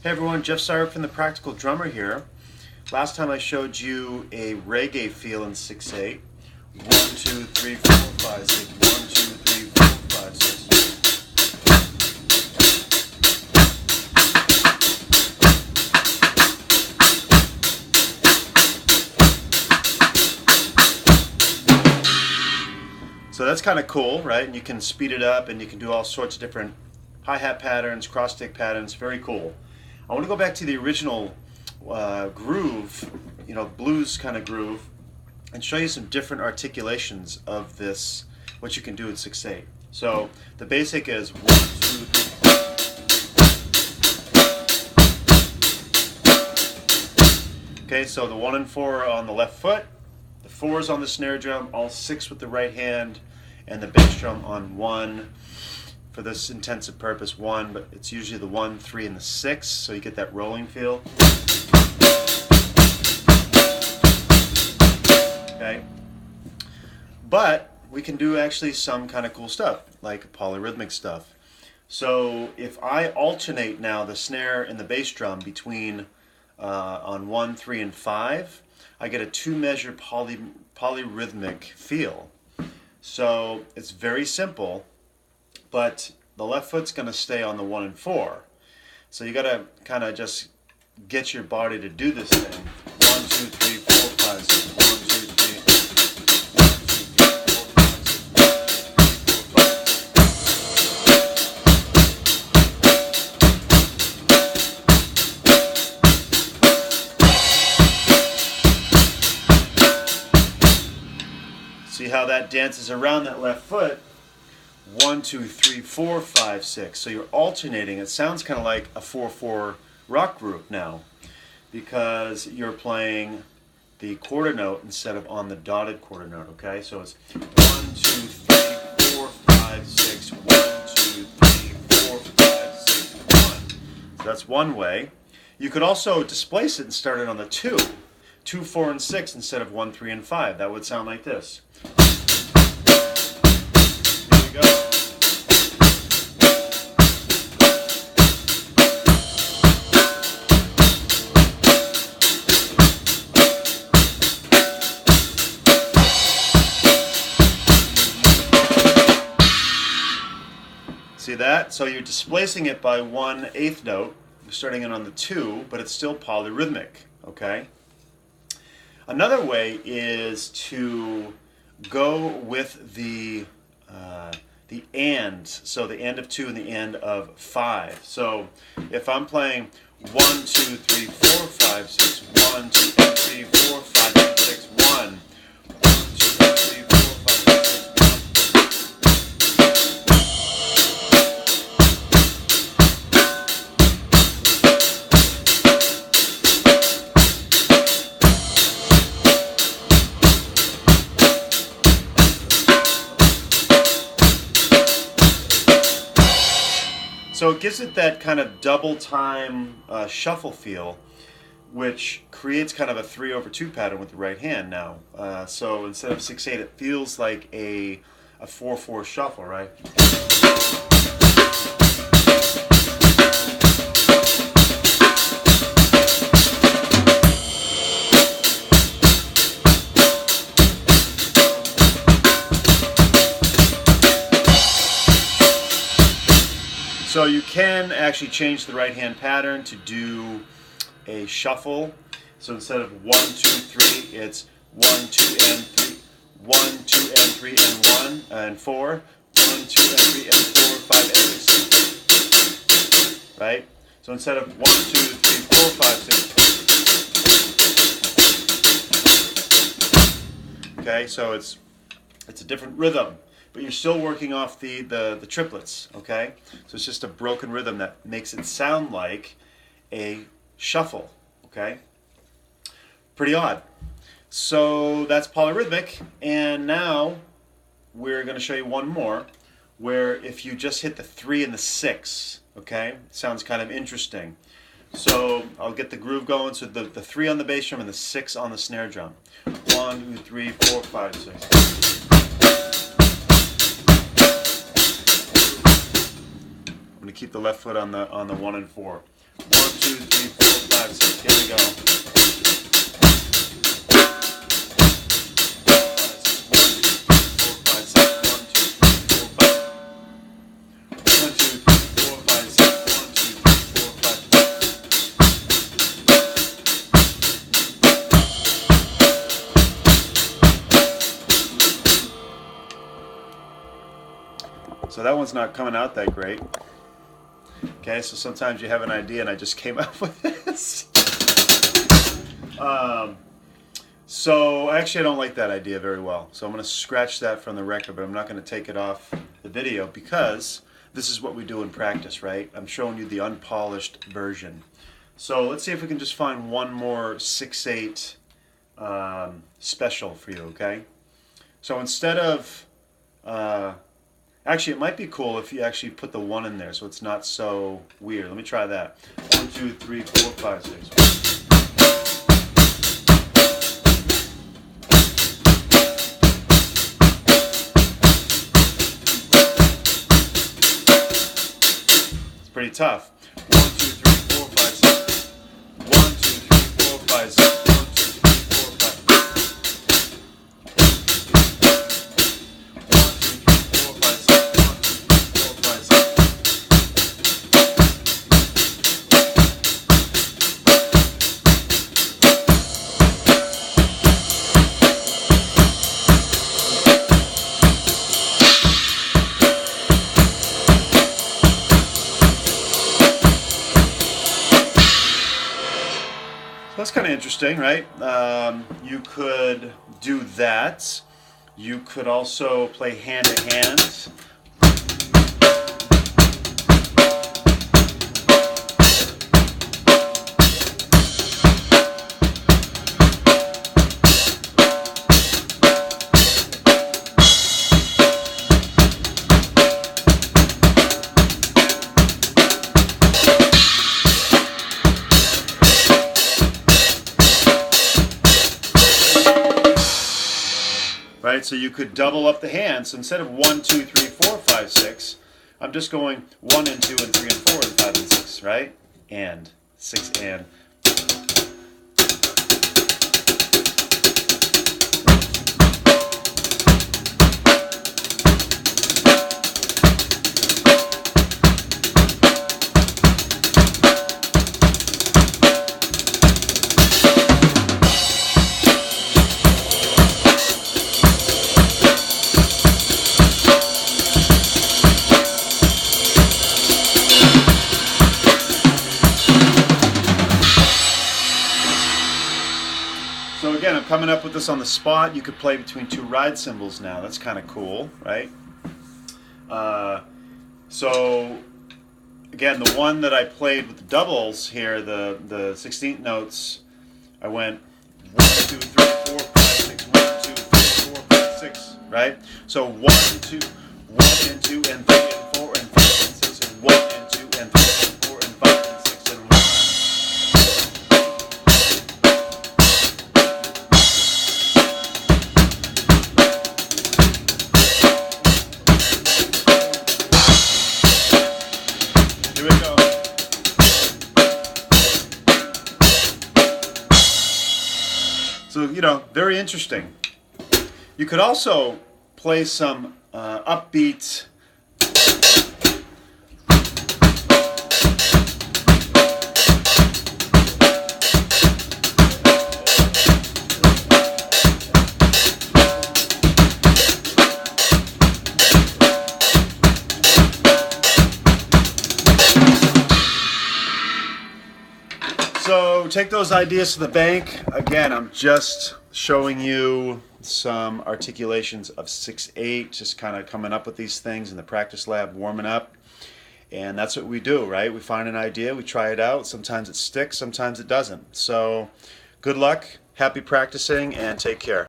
Hey everyone, Jeff Syrup from the Practical Drummer here. Last time I showed you a reggae feel in 6/8. 1, 2, 3, 4, 5, 6. 1, 2, 3, 4, 5, 6. So that's kind of cool, right? And you can speed it up and you can do all sorts of different hi-hat patterns, cross-stick patterns. Very cool. I want to go back to the original groove, blues kind of groove, and show you some different articulations of this, what you can do in 6/8. So the basic is 1, 2, 3. Okay, so the 1 and 4 are on the left foot, the 4 is on the snare drum, all 6 with the right hand, and the bass drum on 1. For this intensive purpose, 1, but it's usually the 1, 3, and the 6, so you get that rolling feel. Okay, but we can do actually some kind of cool stuff, like polyrhythmic stuff. So if I alternate now the snare and the bass drum between on 1, 3, and 5, I get a 2-measure polyrhythmic feel. So it's very simple. But the left foot's going to stay on the 1 and 4. So you got to kind of just get your body to do this thing. 1, 2, 3, 4, 5, 6. 1, 2, 3, 4, 5, 6. See how that dances around that left foot? 1, 2, 3, 4, 5, 6. So you're alternating. It sounds kind of like a 4/4 rock group now, because you're playing the quarter note instead of on the dotted quarter note. Okay, so it's 1, 2, 3, 4, 5, 6. 1, 2, 3, 4, 5, 6. 1. So that's one way. You could also displace it and start it on the 2, 2, 4, and 6 instead of 1, 3, and 5. That would sound like this. Go. See that? So you're displacing it by 1/8 note. You're starting it on the 2, but it's still polyrhythmic. Okay. Another way is to go with the and, so the end of 2 and the end of 5. So if I'm playing 1, 2, 3, 4, 5, 6, 1, 2, 3, 4, 5, 6, 1, 1, 2, 3, 4, 5, So it gives it that kind of double time shuffle feel, which creates kind of a 3/2 pattern with the right hand now. So instead of 6/8, it feels like a 4/4 shuffle, right? So you can actually change the right hand pattern to do a shuffle. So instead of 1, 2, 3, it's 1, 2, and 3, 1, 2, and 3, and 1, and 4, 1, 2, and 3, and 4, 5, and 6. Right? So instead of 1, 2, 3, 4, 5, 6. Okay, so it's a different rhythm. But you're still working off the triplets, okay? So it's just a broken rhythm that makes it sound like a shuffle, okay? Pretty odd. So that's polyrhythmic, and now we're going to show you one more, where if you just hit the 3 and the 6, okay? Sounds kind of interesting. So I'll get the groove going. So the 3 on the bass drum and the 6 on the snare drum. 1, 2, 3, 4, 5, 6. I'm going to keep the left foot on the 1 and 4. 1, 2, So that one's not coming out that great. Okay, so sometimes you have an idea and I just came up with this. So actually I don't like that idea very well. So I'm going to scratch that from the record, but I'm not going to take it off the video because this is what we do in practice, right? I'm showing you the unpolished version. So let's see if we can just find one more 6/8 special for you, okay? So instead of, actually it might be cool if you actually put the 1 in there so it's not so weird. Let me try that. 1, 2, 3, 4, 5, 6. Pretty tough. 1, 2, 3, 4, 5, 6. 1, 2, 3, 4, 5, 6. 1, 2, 3, 4, 5. 1, 2, 3, 4, 5, 6. 1, 2, 3, 4, 5, 6. That's kind of interesting, right? You could do that. You could also play hand to hand. Right, so you could double up the hands. So instead of 1, 2, 3, 4, 5, 6, I'm just going 1 and 2 and 3 and 4 and 5 and 6, right? And 6 and. So again, I'm coming up with this on the spot. You could play between 2 ride cymbals now. That's kind of cool, right? So again, the one that I played with the doubles here, the 16th notes, I went 1, 2, 3, 4, 5, 6, 1, 2, 3, 4, 5, 6, right? So 1, 2, 1 and 2 and 3 and 4 and 5 and 6 and 1 and 2 and 3 and 4 and 5 and 6 and 1. Here we go. So, you know, very interesting. You could also play some upbeat So take those ideas to the bank. Again, I'm just showing you some articulations of 6/8, just kind of coming up with these things in the practice lab, warming up. And that's what we do, right? We find an idea, we try it out. Sometimes it sticks, sometimes it doesn't. So good luck, happy practicing, and take care.